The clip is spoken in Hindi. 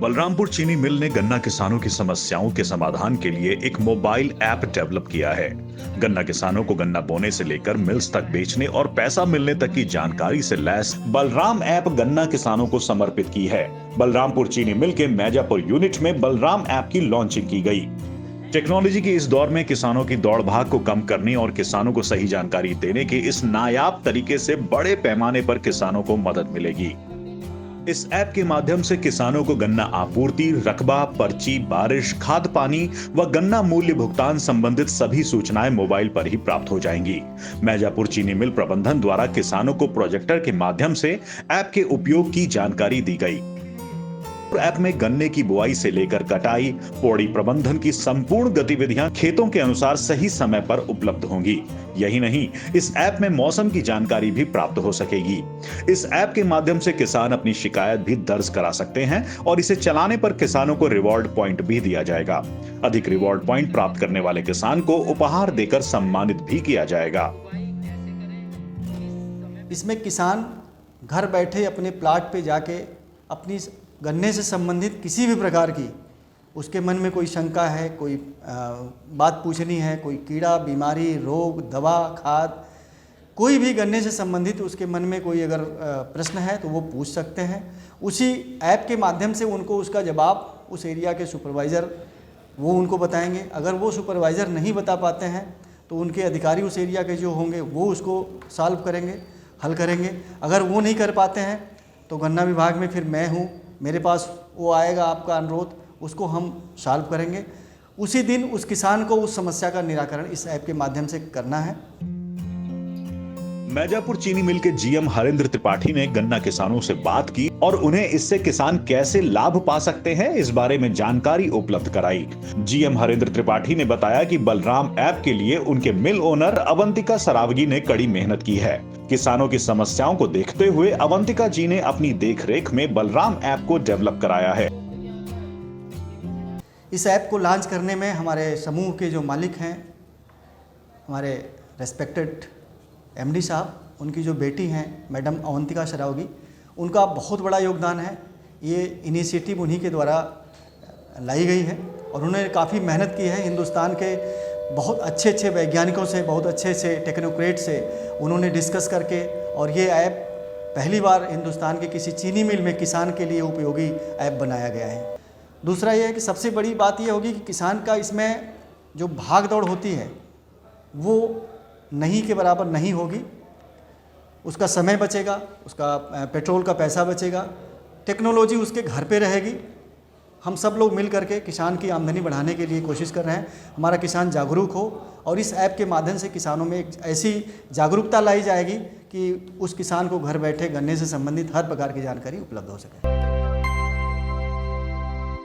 बलरामपुर चीनी मिल ने गन्ना किसानों की समस्याओं के समाधान के लिए एक मोबाइल ऐप डेवलप किया है। गन्ना किसानों को गन्ना बोने से लेकर मिल्स तक बेचने और पैसा मिलने तक की जानकारी से लैस बलराम ऐप गन्ना किसानों को समर्पित की है। बलरामपुर चीनी मिल के मैजापुर यूनिट में बलराम ऐप की लॉन्चिंग की गई। टेक्नोलॉजी के इस दौर में किसानों की दौड़ भाग को कम करने और किसानों को सही जानकारी देने के इस नायाब तरीके से बड़े पैमाने पर किसानों को मदद मिलेगी। इस ऐप के माध्यम से किसानों को गन्ना आपूर्ति, रकबा, पर्ची, बारिश, खाद पानी व गन्ना मूल्य भुगतान संबंधित सभी सूचनाएं मोबाइल पर ही प्राप्त हो जाएंगी। मैजापुर चीनी मिल प्रबंधन द्वारा किसानों को प्रोजेक्टर के माध्यम से ऐप के उपयोग की जानकारी दी गई। ऐप में गन्ने की बुआई से लेकर कटाई, पौड़ी प्रबंधन की संपूर्ण गतिविधियां खेतों के अनुसार सही समय पर उपलब्ध होंगी। यही नहीं, इस ऐप में मौसम की जानकारी भी प्राप्त हो सकेगी। इस ऐप के माध्यम से किसान अपनी शिकायत भी दर्ज करा सकते हैं और इसे चलाने पर किसानों को रिवॉर्ड पॉइंट भी दिया जाएगा। अधिक रिवॉर्ड पॉइंट प्राप्त करने वाले किसान को उपहार देकर सम्मानित भी किया जाएगा। इसमें किसान घर बैठे अपने प्लाट पे जाके अपनी गन्ने से संबंधित किसी भी प्रकार की उसके मन में कोई शंका है, कोई बात पूछनी है, कोई कीड़ा, बीमारी, रोग, दवा, खाद, कोई भी गन्ने से संबंधित उसके मन में कोई अगर प्रश्न है तो वो पूछ सकते हैं। उसी ऐप के माध्यम से उनको उसका जवाब उस एरिया के सुपरवाइज़र वो उनको बताएंगे। अगर वो सुपरवाइज़र नहीं बता पाते हैं तो उनके अधिकारी उस एरिया के जो होंगे वो उसको सॉल्व करेंगे, हल करेंगे। अगर वो नहीं कर पाते हैं तो गन्ना विभाग में फिर मैं हूँ, मेरे पास वो आएगा, आपका अनुरोध, उसको हम सॉल्व करेंगे। उसी दिन उस किसान को उस समस्या का निराकरण इस ऐप के माध्यम से करना है। मैजापुर चीनी मिल के जीएम हरेंद्र त्रिपाठी ने गन्ना किसानों से बात की और उन्हें इससे किसान कैसे लाभ पा सकते हैं इस बारे में जानकारी उपलब्ध कराई। जीएम हरेंद्र त्रिपाठी ने बताया कि बलराम ऐप के लिए उनके मिल ओनर अवंतिका सरावगी ने कड़ी मेहनत की है। किसानों की समस्याओं को देखते हुए अवंतिका जी ने अपनी देखरेख में बलराम ऐप को डेवलप कराया है। इस ऐप को लॉन्च करने में हमारे समूह के जो मालिक हैं, हमारे रेस्पेक्टेड एमडी साहब, उनकी जो बेटी हैं मैडम अवंतिका सरावगी, उनका बहुत बड़ा योगदान है। ये इनिशिएटिव उन्हीं के द्वारा लाई गई है और उन्होंने काफ़ी मेहनत की है। हिंदुस्तान के बहुत अच्छे वैज्ञानिकों से, बहुत अच्छे टेक्नोक्रेट से उन्होंने डिस्कस करके और ये ऐप पहली बार हिंदुस्तान के किसी चीनी मिल में किसान के लिए उपयोगी ऐप बनाया गया है। दूसरा ये है कि सबसे बड़ी बात ये होगी कि किसान का इसमें जो भाग दौड़ होती है वो नहीं के बराबर नहीं होगी। उसका समय बचेगा, उसका पेट्रोल का पैसा बचेगा, टेक्नोलॉजी उसके घर पे रहेगी। हम सब लोग मिल करके किसान की आमदनी बढ़ाने के लिए कोशिश कर रहे हैं। हमारा किसान जागरूक हो और इस ऐप के माध्यम से किसानों में एक ऐसी जागरूकता लाई जाएगी कि उस किसान को घर बैठे गन्ने से संबंधित हर प्रकार की जानकारी उपलब्ध हो सके।